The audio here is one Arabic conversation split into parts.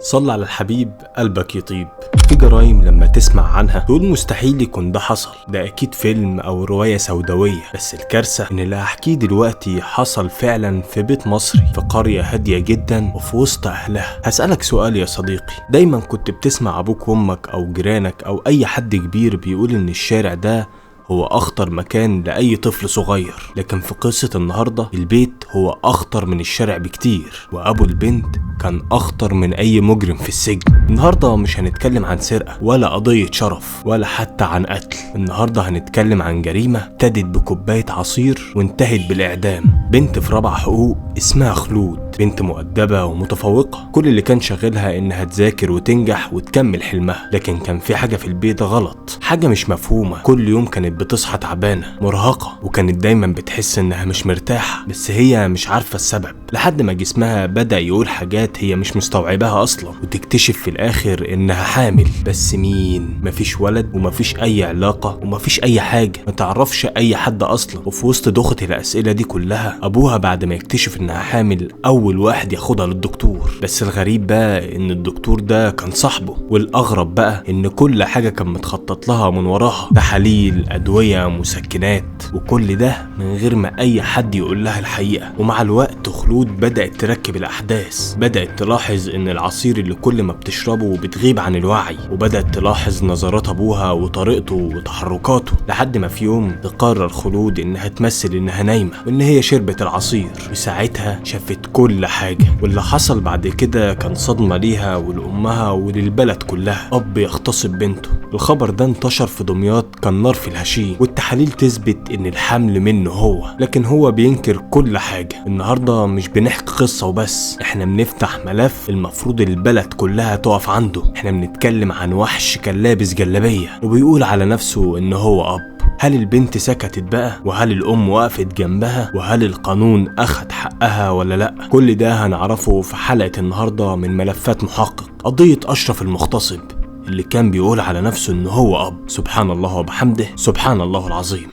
صل على الحبيب قلبك يطيب. في جرايم لما تسمع عنها تقول مستحيل يكون ده حصل، ده اكيد فيلم او رواية سوداوية. بس الكارثة ان اللي هحكيه دلوقتي حصل فعلا في بيت مصري في قرية هادية جدا وفي وسط اهلها. هسألك سؤال يا صديقي، دايما كنت بتسمع ابوك وامك او جيرانك او اي حد كبير بيقول ان الشارع ده هو أخطر مكان لأي طفل صغير، لكن في قصة النهاردة البيت هو أخطر من الشارع بكتير، وأبو البنت كان أخطر من أي مجرم في السجن. النهاردة مش هنتكلم عن سرقة ولا قضية شرف ولا حتى عن قتل، النهاردة هنتكلم عن جريمة ابتدت بكوباية عصير وانتهت بالإعدام. بنت في رابعة حقوق اسمها خلود، بنت مؤدبة ومتفوقة، كل اللي كان شاغلها إنها تذاكر وتنجح وتكمل حلمها. لكن كان في حاجة في البيت غلط، حاجة مش مفهومة. كل يوم كانت بتصحى تعبانة مرهقة، وكانت دايما بتحس إنها مش مرتاحة، بس هي مش عارفة السبب، لحد ما جسمها بدأ يقول حاجات هي مش مستوعباها أصلا، وتكتشف في الآخر إنها حامل. بس مين؟ مفيش ولد ومفيش أي علاقة ومفيش أي حاجة، ما تعرفش أي حد أصلا. وفي وسط ضغط الأسئلة دي كلها أبوها بعد ما يكتشف إنها حامل أول واحد ياخدها للدكتور. بس الغريب بقى إن الدكتور ده كان صاحبه، والأغرب بقى إن كل حاجة كان متخطط لها من وراها، تحاليل، أدوية، مسكنات، وكل ده من غير ما أي حد يقول لها الحقيقة. ومع الوقت خلود بدأت تركب الأحداث، بدأت تلاحظ إن العصير اللي كل ما بتشربه بتغيب عن الوعي، وبدأت تلاحظ نظرات أبوها وطريقته وتحركاته، لحد ما في يوم تقرر خلود إنها تمثل إنها نايمة وإن هي شربت العصير، وساعتها شافت كل حاجة. واللي حصل بعد كده كان صدمة ليها ولأمها وللبلد كلها. أب يغتصب بنته، الخبر ده انتشر في دمياط كان نار في الهشيم، والتحاليل تثبت إن الحمل منه هو، لكن هو بينكر كل حاجة. النهاردة مش بنحكي قصة وبس، احنا بنفتح ملف المفروض البلد كلها تقف عنده. احنا بنتكلم عن وحش كان لابس جلابية وبيقول على نفسه إن هو أب. هل البنت سكتت بقى؟ وهل الأم وقفت جنبها؟ وهل القانون أخد حقها ولا لأ؟ كل ده هنعرفه في حلقة النهاردة من ملفات محقق، قضية أشرف المغتصب اللي كان بيقول على نفسه إن هو أب. سبحان الله وبحمده، سبحان الله العظيم.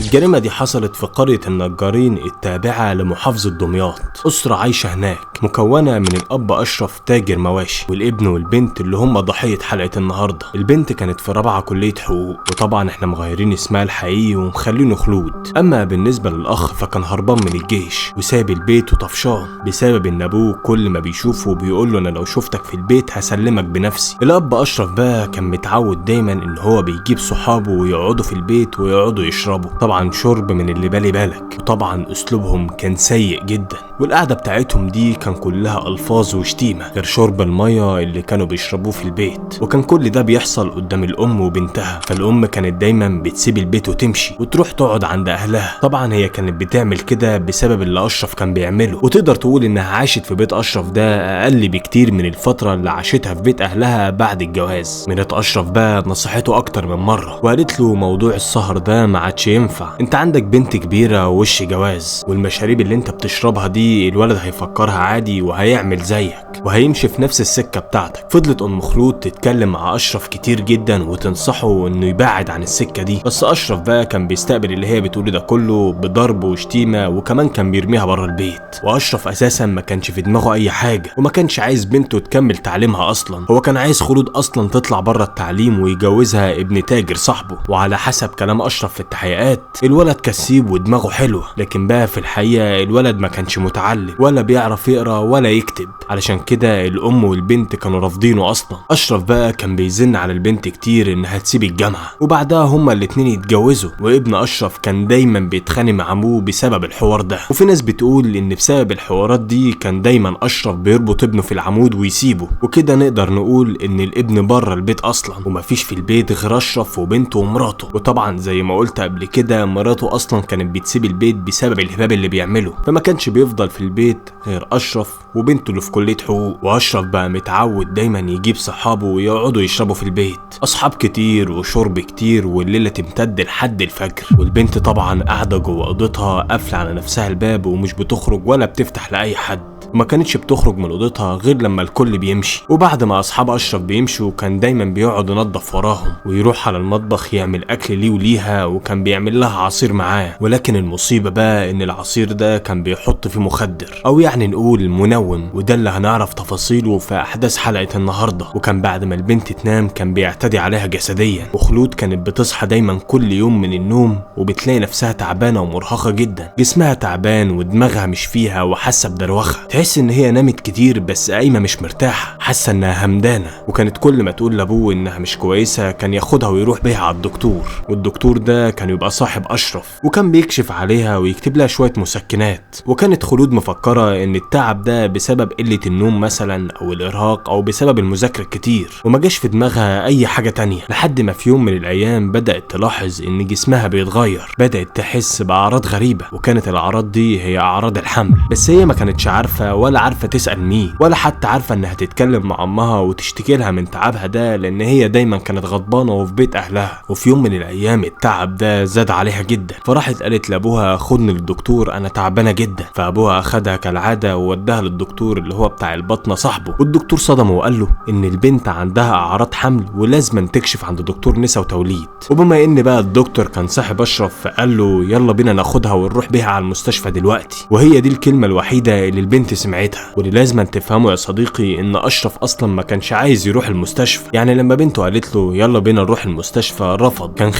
الجريمة دي حصلت في قرية النجارين التابعة لمحافظة دمياط. أسرة عايشة هناك مكونة من الأب أشرف تاجر مواشي، والابن والبنت اللي هم ضحية حلقة النهاردة. البنت كانت في رابعة كلية حقوق، وطبعا احنا مغيرين اسمها الحقيقي ومخلينه خلود. أما بالنسبة للأخ فكان هربان من الجيش وساب البيت وطفشان بسبب إن أبوه كل ما بيشوفه بيقول له أنا لو شفتك في البيت هسلمك بنفسي. الأب أشرف بقى كان متعود دايما إن هو بيجيب صحابه ويقعدوا في البيت ويقعدوا يشربوا، طبعا شرب من اللي بالي بالك، وطبعا اسلوبهم كان سيء جدا، والقعده بتاعتهم دي كان كلها الفاظ وشتيمه، غير شرب الميه اللي كانوا بيشربوه في البيت. وكان كل ده بيحصل قدام الام وبنتها، فالام كانت دايما بتسيب البيت وتمشي وتروح تقعد عند اهلها. طبعا هي كانت بتعمل كده بسبب اللي اشرف كان بيعمله، وتقدر تقول انها عاشت في بيت اشرف ده اقل بكتير من الفتره اللي عاشتها في بيت اهلها بعد الجواز. مرات اشرف بقى نصحته اكتر من مره وقالت له موضوع السهر ده ما عادش ينفع، انت عندك بنت كبيرة ووش جواز، والمشاريب اللي انت بتشربها دي الولد هيفكرها عادي وهيعمل زيك وهيمشي في نفس السكة بتاعتك. فضلت ام خلود تتكلم مع اشرف كتير جدا وتنصحه انه يبعد عن السكة دي، بس اشرف بقى كان بيستقبل اللي هي بتقوله ده كله بضرب وشتيمة، وكمان كان بيرميها بره البيت. واشرف اساسا ما كانش في دماغه اي حاجة، وما كانش عايز بنته تكمل تعليمها اصلا، هو كان عايز خلود اصلا تطلع بره التعليم ويجوزها ابن تاجر صاحبه. وعلى حسب كلام اشرف في التحقيقات الولد كسيب ودماغه حلوة، لكن بقى في الحقيقة الولد ما كانش متعلم ولا بيعرف يقرأ ولا يكتب، علشان كده الأم والبنت كانوا رافضينه أصلا. أشرف بقى كان بيزن على البنت كتير إنها تسيب الجامعة، وبعدها هما الاتنين يتجوزوا. وابن أشرف كان دايما بيتخانق مع أبوه بسبب الحوار ده، وفي ناس بتقول إن بسبب الحوارات دي كان دايما أشرف بيربط ابنه في العمود ويسيبه، وكده نقدر نقول إن الابن بره البيت أصلا، ومفيش في البيت غير أشرف وبنته ومراته. وطبعا زي ما قلت قبل كده مراته أصلا كانت بتسيب البيت بسبب الهباب اللي بيعمله، فما كانش بيفضل في البيت غير أشرف وبنته اللي في كلية حقوق. وأشرف بقى متعود دايما يجيب صحابه ويقعدوا يشربوا في البيت، أصحاب كتير وشرب كتير، والليلة تمتد لحد الفجر. والبنت طبعا قاعدة جوه أوضتها قافلة على نفسها الباب ومش بتخرج ولا بتفتح لأي حد. وما كانتش بتخرج من اوضتها غير لما الكل بيمشي. وبعد ما اصحاب اشرف بيمشوا كان دايما بيقعد ينظف وراهم ويروح على المطبخ يعمل اكل ليه وليها، وكان بيعمل لها عصير معاه. ولكن المصيبه بقى ان العصير ده كان بيحط فيه مخدر، او يعني نقول منوم، وده اللي هنعرف تفاصيله في احداث حلقه النهارده. وكان بعد ما البنت تنام كان بيعتدي عليها جسديا، وخلود كانت بتصحى دايما كل يوم من النوم وبتلاقي نفسها تعبانه ومرهقه جدا، جسمها تعبان ودماغها مش فيها وحاسه بدروخه، تحس ان هي نامت كتير بس قايمه مش مرتاحه، حاسه انها همدانه. وكانت كل ما تقول لابوه انها مش كويسه كان ياخدها ويروح بيها على الدكتور، والدكتور ده كان يبقى صاحب اشرف وكان بيكشف عليها ويكتب لها شويه مسكنات. وكانت خلود مفكره ان التعب ده بسبب قله النوم مثلا او الارهاق او بسبب المذاكره الكتير، وما جاش في دماغها اي حاجه تانية. لحد ما في يوم من الايام بدات تلاحظ ان جسمها بيتغير، بدات تحس باعراض غريبه، وكانت الاعراض دي هي اعراض الحمل. بس هي ما كانتش عارفه ولا عارفه تسال مين، ولا حتى عارفه انها تتكلم مع امها وتشتكي لها من تعبها ده، لان هي دايما كانت غضبانه وفي بيت اهلها. وفي يوم من الايام التعب ده زاد عليها جدا، فراحت قالت لابوها خدني للدكتور انا تعبانه جدا. فابوها اخدها كالعاده ووداها للدكتور اللي هو بتاع البطنه صاحبه، والدكتور صدمه وقال له ان البنت عندها اعراض حمل ولازم تكشف عند دكتور نساء وتوليد. وبما ان بقى الدكتور كان صاحب اشرف فقال له يلا بينا ناخدها ونروح بيها على المستشفى دلوقتي. وهي دي الكلمه الوحيده اللي البنت سمعتها. واللي لازم تفهمه يا صديقي ان اشرف اصلا ما كانش عايز يروح المستشفى، يعني لما بنته قالت له يلا بينا نروح المستشفى رفض، كان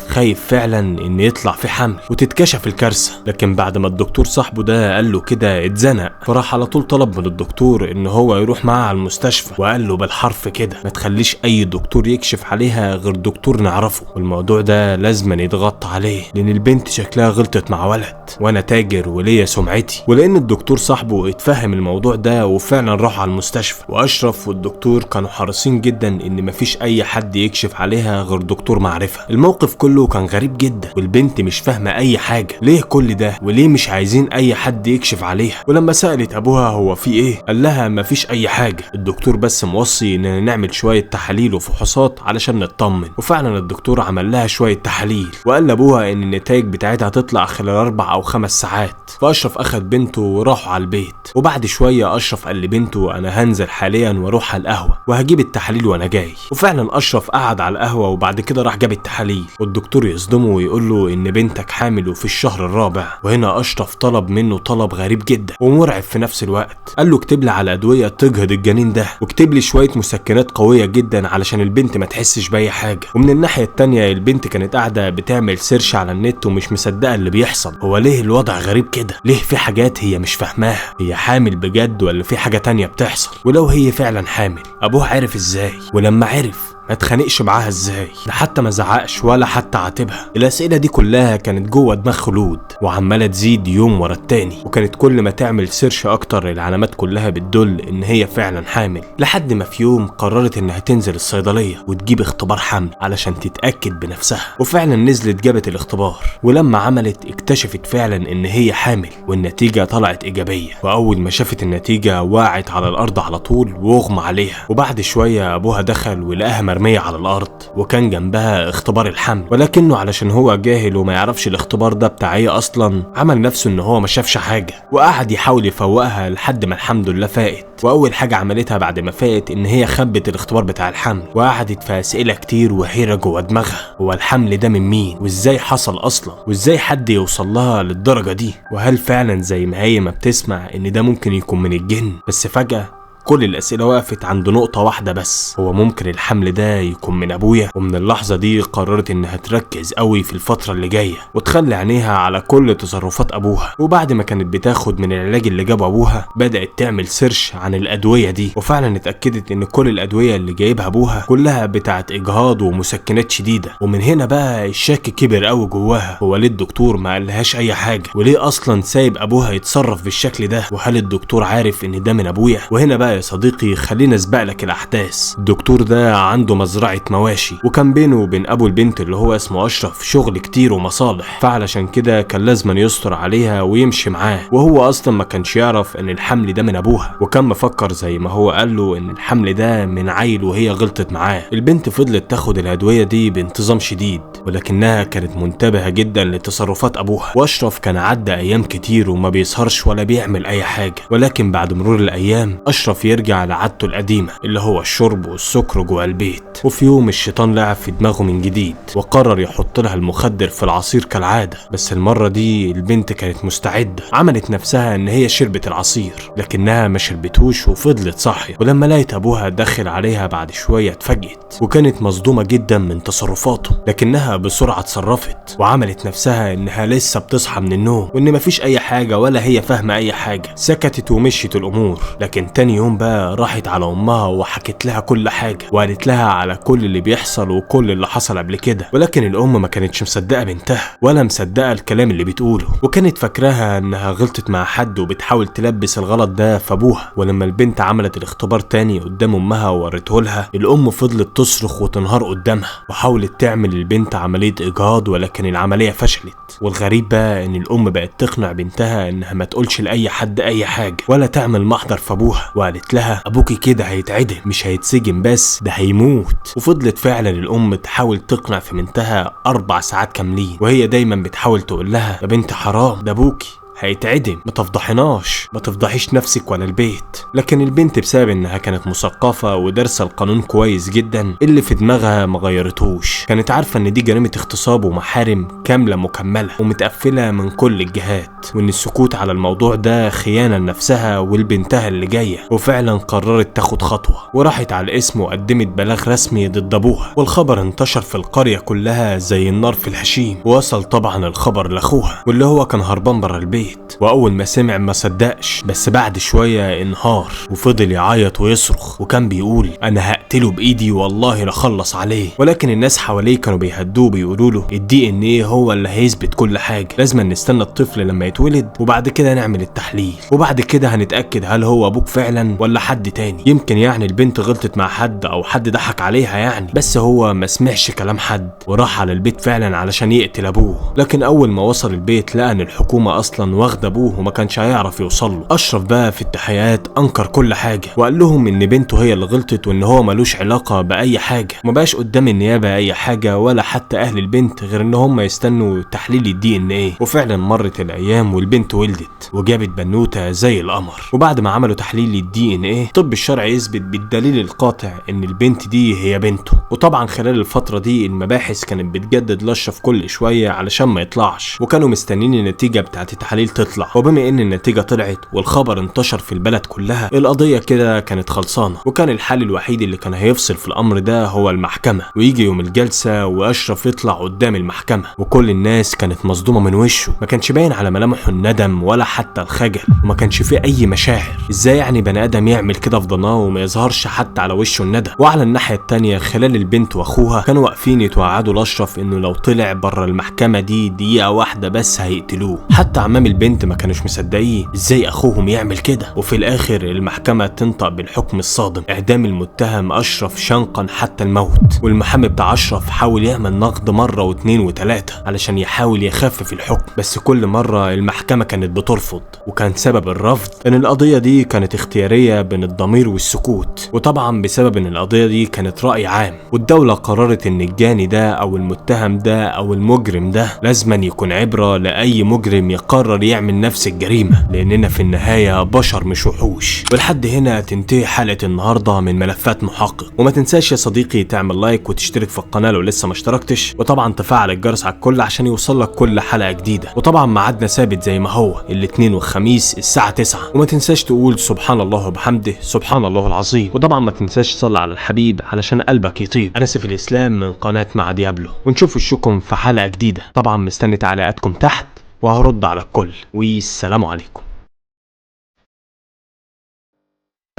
خايف فعلا ان يطلع في حمل وتتكشف الكارثه. لكن بعد ما الدكتور صاحبه ده قال له كده اتزنق، فراح على طول طلب من الدكتور ان هو يروح معاه على المستشفى، وقال له بالحرف كده ما تخليش اي دكتور يكشف عليها غير دكتور نعرفه، والموضوع ده لازم يتغطى عليه لان البنت شكلها غلطت مع ولد وانا تاجر وليا سمعتي. ولان الدكتور صاحبه اتفهم الموضوع ده وفعلا راح على المستشفى، واشرف والدكتور كانوا حريصين جدا ان مفيش اي حد يكشف عليها غير دكتور معرفه. الموقف كله كان غريب جدا، والبنت مش فاهمه اي حاجه، ليه كل ده وليه مش عايزين اي حد يكشف عليها. ولما سالت ابوها هو في ايه قال لها مفيش اي حاجه، الدكتور بس موصي اننا نعمل شويه تحاليل وفحوصات علشان نطمن. وفعلا الدكتور عمل لها شويه تحاليل وقال لابوها ان النتائج بتاعتها هتطلع خلال 4 أو 5 ساعات. فاشرف اخد بنته وراحوا على البيت، وبعد شويه اشرف قال لبنته انا هنزل حاليا واروح على القهوه وهجيب التحاليل وانا جاي. وفعلا اشرف قعد على القهوه وبعد كده راح جاب التحاليل، والدكتور يصدمه ويقول له ان بنتك حامل وفي الشهر الرابع. وهنا اشرف طلب منه طلب غريب جدا ومرعب في نفس الوقت، قال له اكتب لي على ادويه تجهض الجنين ده، واكتب لي شويه مسكنات قويه جدا علشان البنت ما تحسش باي حاجه. ومن الناحيه التانيه البنت كانت قاعده بتعمل سيرش على النت ومش مصدقه اللي بيحصل، هو ليه الوضع غريب كده؟ ليه في حاجات هي مش فاهماها؟ هي حامل بجد ولا في حاجه تانيه بتحصل؟ ولو هي فعلا حامل ابوها عرف ازاي؟ ولما عرف ما اتخانقش معاها ازاي؟ ده حتى ما زعقش ولا حتى عاتبها. الاسئله دي كلها كانت جوه دماغ خلود وعماله تزيد يوم ورا التاني، وكانت كل ما تعمل سيرش اكتر العلامات كلها بتدل ان هي فعلا حامل. لحد ما في يوم قررت انها تنزل الصيدليه وتجيب اختبار حمل علشان تتاكد بنفسها، وفعلا نزلت جابت الاختبار. ولما عملت اكتشفت فعلا ان هي حامل، والنتيجه طلعت ايجابيه. واول ما شافت النتيجه وقعت على الارض على طول واغمى عليها. وبعد شويه ابوها دخل ولقاها مرمية على الارض وكان جنبها اختبار الحمل، ولكنه علشان هو جاهل وما يعرفش الاختبار ده بتاع ايه اصلا عمل نفسه ان هو ما شافش حاجه، وقعد يحاول يفوقها لحد ما الحمد لله فاقت. واول حاجه عملتها بعد ما فاقت ان هي خبت الاختبار بتاع الحمل، وقعدت في اسئله كتير وحيره جوه دماغها. هو الحمل ده من مين؟ وازاي حصل اصلا؟ وازاي حد يوصل لها للدرجه دي؟ وهل فعلا زي ما هي ما بتسمع ان ده ممكن يكون من الجن؟ بس فجاه كل الأسئلة وقفت عند نقطة واحدة بس، هو ممكن الحمل ده يكون من أبويا؟ ومن اللحظة دي قررت إنها تركز قوي في الفترة اللي جاية وتخلي عينيها على كل تصرفات أبوها. وبعد ما كانت بتاخد من العلاج اللي جابه أبوها بدأت تعمل سيرش عن الأدوية دي، وفعلا اتأكدت إن كل الأدوية اللي جايبها أبوها كلها بتاعت إجهاض ومسكنات شديدة. ومن هنا بقى الشك كبر قوي جواها، هو ليه الدكتور ما قالهاش أي حاجة؟ وليه أصلا سايب أبوها يتصرف بالشكل ده؟ وهل الدكتور عارف إن ده من أبويا؟ وهنا بقى بقى يا صديقي خلينا اسبق لك الاحداث. الدكتور ده عنده مزرعة مواشي، وكان بينه وبين ابو البنت اللي هو اسمه اشرف شغل كتير ومصالح، فعلشان كده كان لازم يستر عليها ويمشي معاه، وهو اصلا ما كانش يعرف ان الحمل ده من ابوها، وكان مفكر زي ما هو قال له ان الحمل ده من عيل وهي غلطت معاه. البنت فضلت تاخد الادوية دي بانتظام شديد، ولكنها كانت منتبهة جدا لتصرفات ابوها. واشرف كان عدى ايام كتير وما بيسهرش ولا بيعمل اي حاجة، ولكن بعد مرور الايام اشرف يرجع لعادته القديمة اللي هو الشرب والسكر جوه البيت. وفي يوم الشيطان لعب في دماغه من جديد وقرر يحط لها المخدر في العصير كالعادة، بس المرة دي البنت كانت مستعدة، عملت نفسها ان هي شربت العصير لكنها ما شربتوش وفضلت صاحية. ولما لقيت ابوها دخل عليها بعد شوية اتفاجئت، وكانت مصدومة جدا من تصرفاته، لكنها بسرعة اتصرفت وعملت نفسها انها لسه بتصحى من النوم وان مفيش اي حاجة ولا هي فاهمة اي حاجة. سكتت ومشيت الامور. لكن تاني يوم بقى راحت على امها وحكت لها كل حاجة وقالت لها على كل اللي بيحصل وكل اللي حصل قبل كده، ولكن الام ما كانتش مصدقة بنتها ولا مصدقة الكلام اللي بتقوله، وكانت فاكراها انها غلطت مع حد وبتحاول تلبس الغلط ده في ابوها. ولما البنت عملت الاختبار تاني قدام امها وورته لها، الام فضلت تصرخ وتنهار قدامها وحاولت تعمل البنت عملية اجهاض، ولكن العملية فشلت. والغريب بقى ان الام بقت تقنع بنتها انها ما تقولش لاي حد اي حاجة ولا تعمل محضر في ابوها، وقالت لها ابوكي كده هيتعدم، مش هيتسجن بس ده هيموت. وفضلت فعلا الام تحاول تقنع في بنتها 4 ساعات كاملين، وهي دايما بتحاول تقول لها يا بنت حرام ده ابوكي هيتعدم، ما تفضحناش، ما تفضحيش نفسك ولا البيت. لكن البنت بسبب انها كانت مثقفة ودارسة القانون كويس جدا اللي في دماغها ما غيرتوش، كانت عارفة ان دي جريمة اغتصاب ومحارم كاملة مكملة ومتقفلة من كل الجهات، وان السكوت على الموضوع ده خيانة لنفسها ولبنتها اللي جاية. وفعلا قررت تاخد خطوة وراحت على القسم وقدمت بلاغ رسمي ضد ابوها، والخبر انتشر في القرية كلها زي النار في الهشيم. ووصل طبعا الخبر لاخوها واللي هو كان هربان بره البيت، واول ما سمع ما صدقش، بس بعد شوية انهار وفضل يعيط ويصرخ، وكان بيقول انا هقتله بايدي والله لخلص عليه. ولكن الناس حواليه كانوا بيهدوه بيقولوا له الدي ان ايه هو اللي هيثبت كل حاجة، لازم نستنى الطفل لما يتولد وبعد كده نعمل التحليل، وبعد كده هنتأكد هل هو ابوك فعلا ولا حد تاني. يمكن يعني البنت غلطت مع حد او حد ضحك عليها يعني، بس هو ما سمعش كلام حد وراح على البيت فعلا علشان يقتل ابوه. لكن اول ما وصل البيت لقى ان الحكومة اصلا واخده ابوه وما كانش هيعرف يوصل له. اشرف بقى في التحقيقات انكر كل حاجه وقال لهم ان بنته هي اللي غلطت وان هو ملوش علاقه باي حاجه، وما بقاش قدام النيابه اي حاجه ولا حتى اهل البنت غير ان هم يستنوا تحليل الدي ان ايه. وفعلا مرت الايام والبنت ولدت وجابت بنوته زي القمر. وبعد ما عملوا تحليل الدي ان ايه الطب الشرعي يثبت بالدليل القاطع ان البنت دي هي بنته. وطبعا خلال الفتره دي المباحث كانت بتجدد لاشرف كل شويه علشان ما يطلعش، وكانوا مستنيين النتيجه بتاعت التحاليل تطلع. وبما ان النتيجة طلعت والخبر انتشر في البلد كلها، القضية كده كانت خلصانة، وكان الحل الوحيد اللي كان هيفصل في الامر ده هو المحكمة. ويجي يوم الجلسة واشرف يطلع قدام المحكمة وكل الناس كانت مصدومة من وشه، ما كانش باين على ملامحه الندم ولا حتى الخجل، وما كانش فيه اي مشاعر. ازاي يعني بني ادم يعمل كده في ضناه وما يظهرش حتى على وشه الندم؟ وعلى الناحية التانية خلال البنت واخوها كانوا واقفين يتوعدوا لاشرف انه لو طلع بره المحكمة دي دقيقة واحدة بس هيقتلوه. حتى عمام البنت ما كانوش مصدقين ازاي اخوهم يعمل كده. وفي الاخر المحكمة تنطق بالحكم الصادم، اعدام المتهم اشرف شنقا حتى الموت. والمحامي بتاع اشرف حاول يعمل نقد مرة واثنين وثلاثة علشان يحاول يخفف الحكم، بس كل مرة المحكمة كانت بترفض، وكان سبب الرفض ان القضية دي كانت اختيارية بين الضمير والسكوت، وطبعا بسبب ان القضية دي كانت رأي عام، والدولة قررت ان الجاني ده او المتهم ده او المجرم ده لازما يكون عبرة لاي مجرم يقرر يعمل نفس الجريمة، لاننا في النهاية بشر مش وحوش. ولحد هنا تنتهي حلقة النهاردة من ملفات محقق. وما تنساش يا صديقي تعمل لايك وتشترك في القناة لو لسه ما اشتركتش، وطبعا تفعل الجرس على الكل عشان يوصلك كل حلقة جديدة. وطبعا ميعادنا ثابت زي ما هو الاثنين والخميس الساعة 9. وما تنساش تقول سبحان الله وبحمده سبحان الله العظيم. وطبعا ما تنساش تصلي على الحبيب علشان قلبك يطيب. انا سيف الاسلام من قناة مع ديابلو، ونشوف وشكم في حلقة جديدة. طبعا مستني تعليقاتكم تحت وهرد على الكل، والسلام عليكم.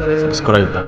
سبسكرايب بقى.